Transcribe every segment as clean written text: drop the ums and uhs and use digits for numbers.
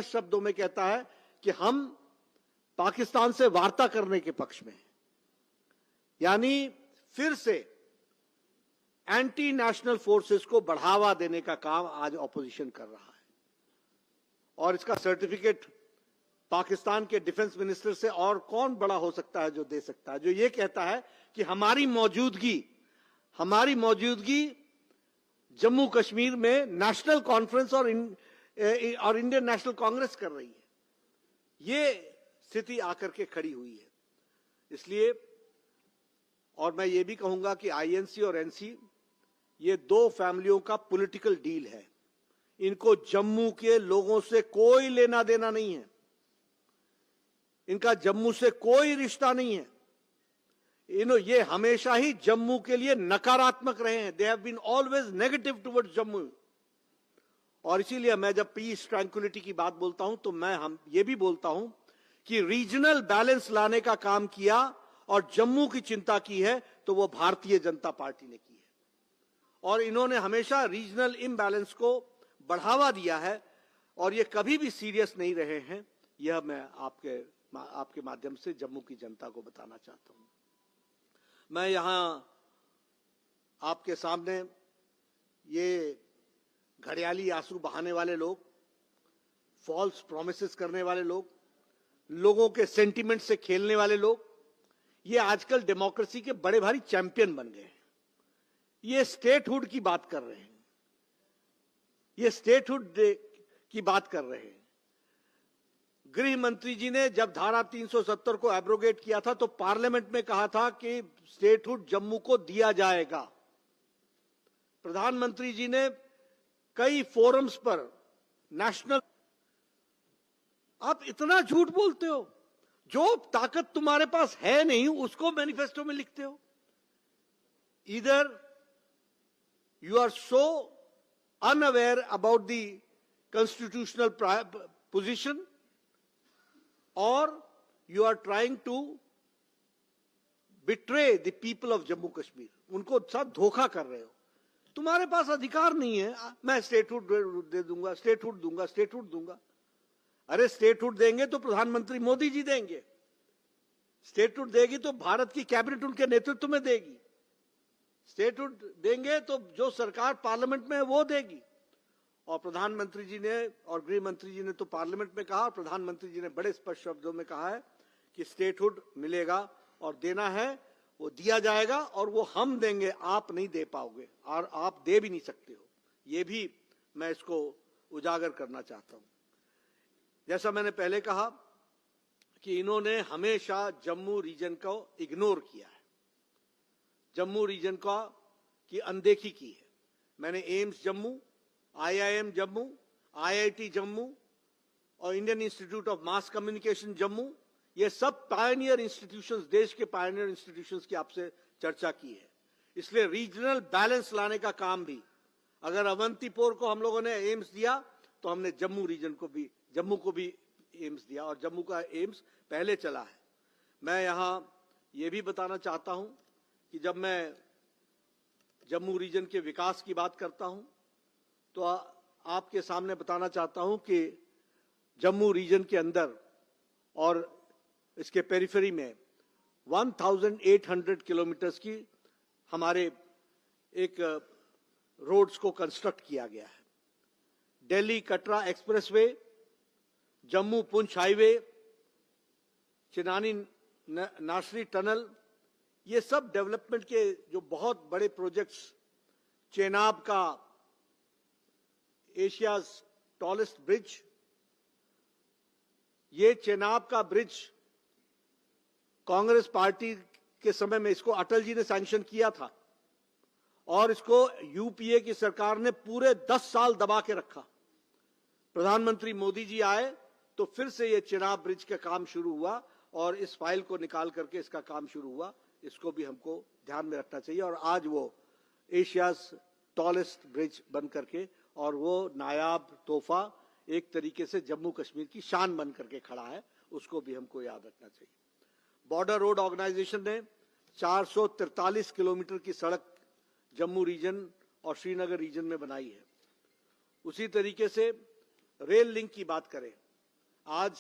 शब्दों में कहता है कि हम पाकिस्तान से वार्ता करने के पक्ष में हैं। यानी फिर से एंटी नेशनल फोर्सेस को बढ़ावा देने का काम आज ऑपोजिशन कर रहा है और इसका सर्टिफिकेट पाकिस्तान के डिफेंस मिनिस्टर से और कौन बड़ा हो सकता है जो दे सकता है, जो ये कहता है कि हमारी मौजूदगी जम्मू कश्मीर में नेशनल कॉन्फ्रेंस और इंडियन नेशनल कांग्रेस कर रही है। ये स्थिति आकर के खड़ी हुई है। इसलिए और मैं ये भी कहूंगा कि आईएनसी और एनसी ये दो फैमिलियों का पॉलिटिकल डील है। इनको जम्मू के लोगों से कोई लेना देना नहीं है, इनका जम्मू से कोई रिश्ता नहीं है। ये हमेशा ही जम्मू के लिए नकारात्मक रहे हैं। They have been always negative towards Jammu. और इसीलिए मैं जब पीस ट्रैंक्विलिटी की बात बोलता हूं तो मैं ये भी बोलता हूं कि रीजनल बैलेंस लाने का काम किया और जम्मू की चिंता की है तो वो भारतीय जनता पार्टी ने की है। और इन्होंने हमेशा रीजनल इम्बैलेंस को बढ़ावा दिया है और ये कभी भी सीरियस नहीं रहे हैं। यह मैं आपके माध्यम से जम्मू की जनता को बताना चाहता हूं। मैं यहां आपके सामने ये घड़ियाली आंसू बहाने वाले लोग, फॉल्स प्रॉमिसेस करने वाले लोग, लोगों के सेंटिमेंट से खेलने वाले लोग, ये आजकल डेमोक्रेसी के बड़े भारी चैंपियन बन गए हैं। ये स्टेटहुड की बात कर रहे हैं, ये स्टेटहुड की बात कर रहे हैं। गृह मंत्री जी ने जब धारा 370 को एब्रोगेट किया था तो पार्लियामेंट में कहा था कि स्टेटहुड जम्मू को दिया जाएगा। प्रधानमंत्री जी ने कई फोरम्स पर नेशनल, आप इतना झूठ बोलते हो। जो ताकत तुम्हारे पास है नहीं उसको मैनिफेस्टो में लिखते हो। इधर you are so unaware about the constitutional position और you are trying to betray the people of Jammu Kashmir. उनको साथ धोखा कर रहे हो। तुम्हारे पास अधिकार नहीं है। मैं स्टेटहुड दे दूंगा, स्टेटहुड दूंगा, स्टेटहुड दूंगा। अरे स्टेटहुड देंगे तो प्रधानमंत्री मोदी जी देंगे, स्टेटहुड देगी तो भारत की कैबिनेट उनके नेतृत्व में देगी, स्टेटहुड देंगे तो जो सरकार पार्लियामेंट में है वो देगी। और प्रधानमंत्री जी ने और गृह मंत्री जी ने तो पार्लियामेंट में कहा, प्रधानमंत्री जी ने बड़े स्पष्ट शब्दों में कहा है कि स्टेटहुड मिलेगा और देना है वो दिया जाएगा और वो हम देंगे, आप नहीं दे पाओगे और आप दे भी नहीं सकते हो। ये भी मैं इसको उजागर करना चाहता हूं। जैसा मैंने पहले कहा कि इन्होंने हमेशा जम्मू रीजन को इग्नोर किया है, जम्मू रीजन की अनदेखी की है। मैंने AIIMS Jammu, IIM Jammu, IIT Jammu और Indian Institute of Mass Communication Jammu, ये सब पायनियर इंस्टीट्यूशंस, देश के पायनियर इंस्टीट्यूशंस की आपसे चर्चा की है। इसलिए रीजनल बैलेंस लाने का काम भी, अगर अवंतीपोर को हम लोगों ने एम्स दिया तो हमने जम्मू रीजन को भी, जम्मू को भी एम्स दिया और जम्मू का एम्स पहले चला है। मैं यहां ये भी बताना चाहता हूं कि जब मैं जम्मू रीजन के विकास की बात करता हूं तो आपके सामने बताना चाहता हूं कि जम्मू रीजन के अंदर और इसके पेरिफेरी में 1800 किलोमीटर्स की हमारे एक रोड्स को कंस्ट्रक्ट किया गया है। दिल्ली कटरा एक्सप्रेसवे, जम्मू पुंछ हाईवे, चिनानी नासरी टनल, ये सब डेवलपमेंट के जो बहुत बड़े प्रोजेक्ट्स, चेनाब का एशियाज टॉलेस्ट ब्रिज, ये चेनाब का ब्रिज कांग्रेस पार्टी के समय में इसको अटल जी ने सैंक्शन किया था और इसको यूपीए की सरकार ने पूरे 10 साल दबा के रखा। प्रधानमंत्री मोदी जी आए तो फिर से ये चेनाब ब्रिज का काम शुरू हुआ और इस फाइल को निकाल करके इसका काम शुरू हुआ। इसको भी हमको ध्यान में रखना चाहिए और आज वो एशियाज टॉलेस्ट ब्रिज बन करके और वो नायाब तोहफा एक तरीके से जम्मू कश्मीर की शान बन करके खड़ा है, उसको भी हमको याद रखना चाहिए। बॉर्डर रोड ऑर्गेनाइजेशन ने 443 किलोमीटर की सड़क जम्मू रीजन और श्रीनगर रीजन में बनाई है। उसी तरीके से रेल लिंक की बात करें आज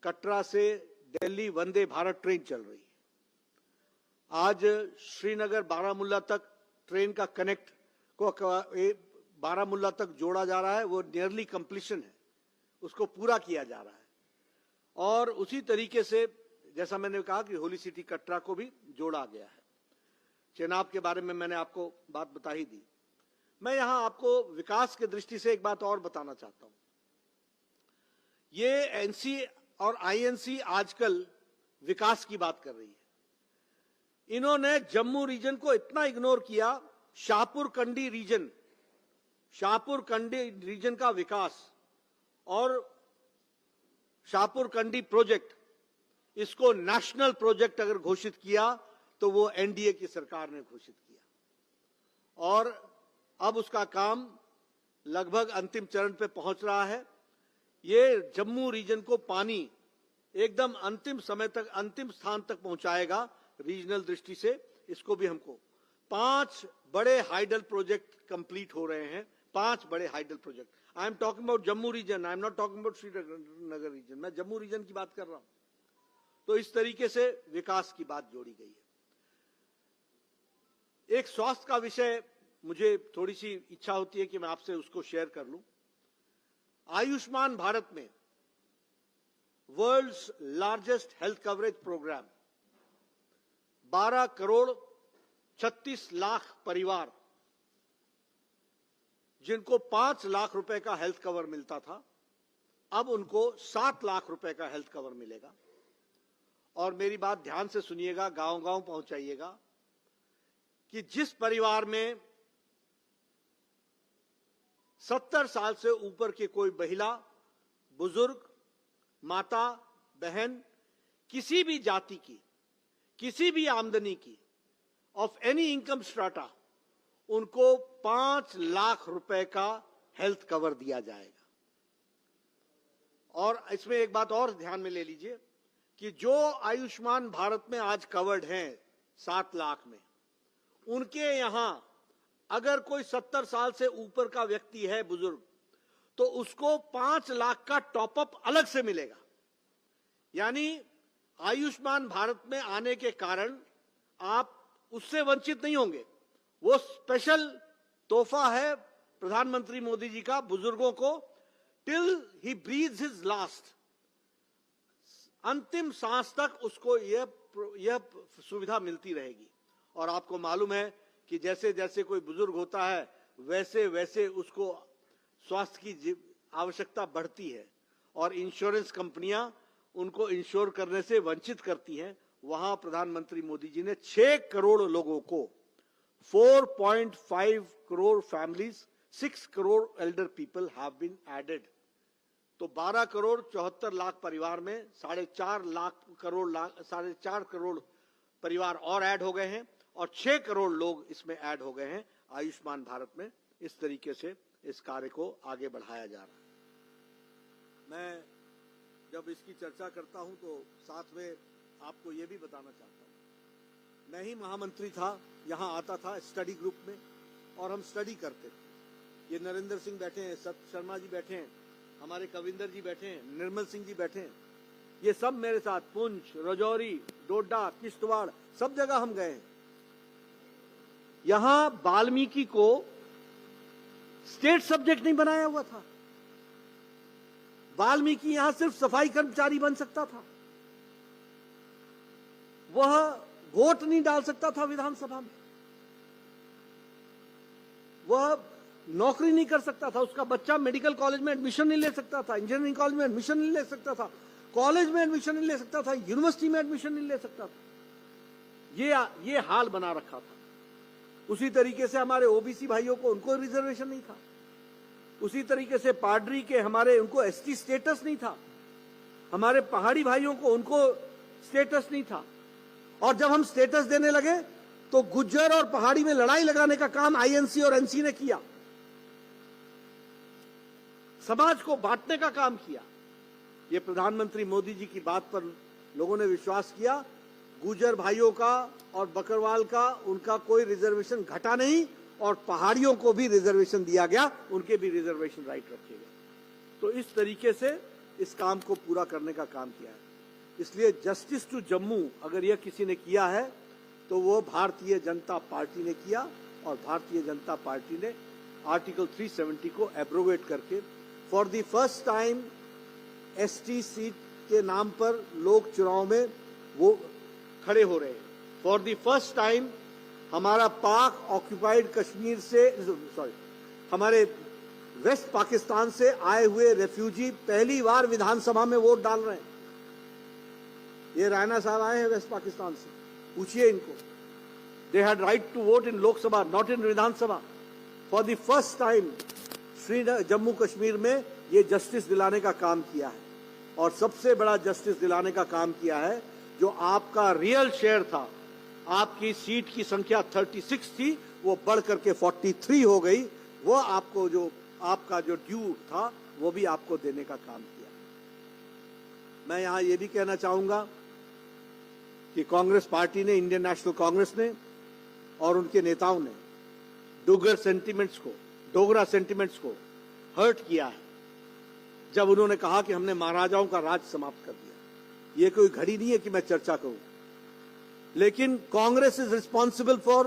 कटरा से दिल्ली वंदे भारत ट्रेन चल रही है। आज श्रीनगर बारामूला तक ट्रेन का कनेक्ट को बारामूला तक जोड़ा जा रहा है, वो नियरली कंप्लीशन है, उसको पूरा किया जा रहा है। और उसी तरीके से जैसा मैंने कहा कि होली सिटी कटरा को भी जोड़ा गया है। चेनाब के बारे में मैंने आपको बात बता ही दी। मैं यहां आपको विकास की दृष्टि से एक बात और बताना चाहता हूं। ये एनसी और आईएनसी आजकल विकास की बात कर रही है। इन्होंने जम्मू रीजन को इतना इग्नोर किया। शाहपुर कंडी रीजन का विकास और शाहपुर कंडी प्रोजेक्ट, इसको नेशनल प्रोजेक्ट अगर घोषित किया तो वो एनडीए की सरकार ने घोषित किया और अब उसका काम लगभग अंतिम चरण पे पहुंच रहा है। ये जम्मू रीजन को पानी एकदम अंतिम समय तक, अंतिम स्थान तक पहुंचाएगा रीजनल दृष्टि से। इसको भी हमको 5 बड़े हाइडल प्रोजेक्ट कंप्लीट हो रहे हैं। 5 बड़े hydel project. I am talking about Jammu region, I am not talking about Srinagar region. मैं जम्मू रीजन की बात कर रहा हूं। तो इस तरीके से विकास की बात जोड़ी गई है। एक स्वास्थ्य का विषय मुझे थोड़ी सी इच्छा होती है कि मैं आपसे उसको शेयर कर लूं। आयुष्मान भारत में world's largest health coverage programme 12 crore 36 lakh परिवार जिनको 5 लाख रुपए का हेल्थ कवर मिलता था, अब उनको 7 लाख रुपए का हेल्थ कवर मिलेगा। और मेरी बात ध्यान से सुनिएगा, गांव-गांव पहुंचाइएगा कि जिस परिवार में 70 साल से ऊपर की कोई महिला, बुजुर्ग, माता, बहन, किसी भी जाति की, किसी भी आमदनी की, ऑफ एनी इनकम स्ट्राटा, उनको 5 लाख रुपए का हेल्थ कवर दिया जाएगा। और इसमें एक बात और ध्यान में ले लीजिए कि जो आयुष्मान भारत में आज कवर्ड हैं 7 लाख में, उनके यहां अगर कोई 70 साल से ऊपर का व्यक्ति है, बुजुर्ग, तो उसको 5 लाख का टॉपअप अलग से मिलेगा। यानी आयुष्मान भारत में आने के कारण आप उससे वंचित नहीं होंगे। वो स्पेशल तोहफा है प्रधानमंत्री मोदी जी का बुजुर्गों को, टिल ही ब्रीथ्स हिज लास्ट, अंतिम सांस तक उसको यह सुविधा मिलती रहेगी। और आपको मालूम है कि जैसे जैसे कोई बुजुर्ग होता है वैसे वैसे उसको स्वास्थ्य की आवश्यकता बढ़ती है और इंश्योरेंस कंपनियां उनको इंश्योर करने से वंचित करती हैं। वहां प्रधानमंत्री मोदी जी ने 6 करोड़ लोगों को, 4.5 crore families, 6 crore elder people have been added. तो 12 करोड़ 74 लाख परिवार में 4.5 करोड़ परिवार और ऐड हो गए हैं और 6 करोड़ लोग इसमें ऐड हो गए हैं आयुष्मान भारत में। इस तरीके से इस कार्य को आगे बढ़ाया जा रहा है। मैं जब इसकी चर्चा करता हूं तो साथ में आपको यह भी बताना चाहता हूं, मैं ही महामंत्री था, यहां आता था स्टडी ग्रुप में और हम स्टडी करते थे। ये नरेंद्र सिंह बैठे हैं, सत्य शर्मा जी बैठे हैं, हमारे कविंदर जी बैठे हैं, निर्मल सिंह जी बैठे हैं, ये सब मेरे साथ पुंछ, राजौरी, डोडा, किश्तवाड़, सब जगह हम गए हैं। यहां वाल्मीकि को स्टेट सब्जेक्ट नहीं बनाया हुआ था। वाल्मीकि यहां सिर्फ सफाई कर्मचारी बन सकता था, वह वोट नहीं डाल सकता था विधानसभा में, वह नौकरी नहीं कर सकता था, उसका बच्चा मेडिकल कॉलेज में एडमिशन नहीं ले सकता था, इंजीनियरिंग कॉलेज में एडमिशन नहीं ले सकता था, कॉलेज में एडमिशन नहीं ले सकता था, यूनिवर्सिटी में एडमिशन नहीं ले सकता था। ये हाल बना रखा था। उसी तरीके से हमारे ओबीसी भाइयों को, उनको रिजर्वेशन नहीं था। उसी तरीके से पाडरी के हमारे, उनको एसटी स्टेटस नहीं था। हमारे पहाड़ी भाइयों को, उनको स्टेटस नहीं था। और जब हम स्टेटस देने लगे तो गुज्जर और पहाड़ी में लड़ाई लगाने का काम आईएनसी और एनसी ने किया, समाज को बांटने का काम किया। ये प्रधानमंत्री मोदी जी की बात पर लोगों ने विश्वास किया। गुज्जर भाइयों का और बकरवाल का, उनका कोई रिजर्वेशन घटा नहीं और पहाड़ियों को भी रिजर्वेशन दिया गया, उनके भी रिजर्वेशन राइट रखे गए। तो इस तरीके से इस काम को पूरा करने का काम किया है। इसलिए जस्टिस टू जम्मू अगर यह किसी ने किया है तो वो भारतीय जनता पार्टी ने किया, और भारतीय जनता पार्टी ने आर्टिकल 370 को एब्रोगेट करके for the first time ST seat के नाम पर लोग चुनाव में वो खड़े हो रहे हैं। फॉर द फर्स्ट टाइम हमारा पाक ऑक्यूपाइड कश्मीर से हमारे वेस्ट पाकिस्तान से आए हुए रेफ्यूजी पहली बार विधानसभा में वोट डाल रहे हैं। ये रैना साहब आए हैं वेस्ट पाकिस्तान से, पूछिए इनको। They had right to vote in Lok Sabha, not in Vidhan Sabha. For the first time Srinagar Jammu Kashmir में ये जस्टिस दिलाने का काम किया है, और सबसे बड़ा जस्टिस दिलाने का काम किया है जो आपका रियल शेयर था। आपकी सीट की संख्या 36 थी, वो बढ़ करके 43 हो गई। वो आपको जो आपका जो ड्यू था वो भी आपको देने का काम किया। मैं यहां ये भी कहना चाहूंगा कि कांग्रेस पार्टी ने, इंडियन नेशनल कांग्रेस ने और उनके नेताओं ने डोगरा सेंटिमेंट्स को हर्ट किया है जब उन्होंने कहा कि हमने महाराजाओं का राज समाप्त कर दिया। ये कोई घड़ी नहीं है कि मैं चर्चा करूं, लेकिन कांग्रेस इज रिस्पॉन्सिबल फॉर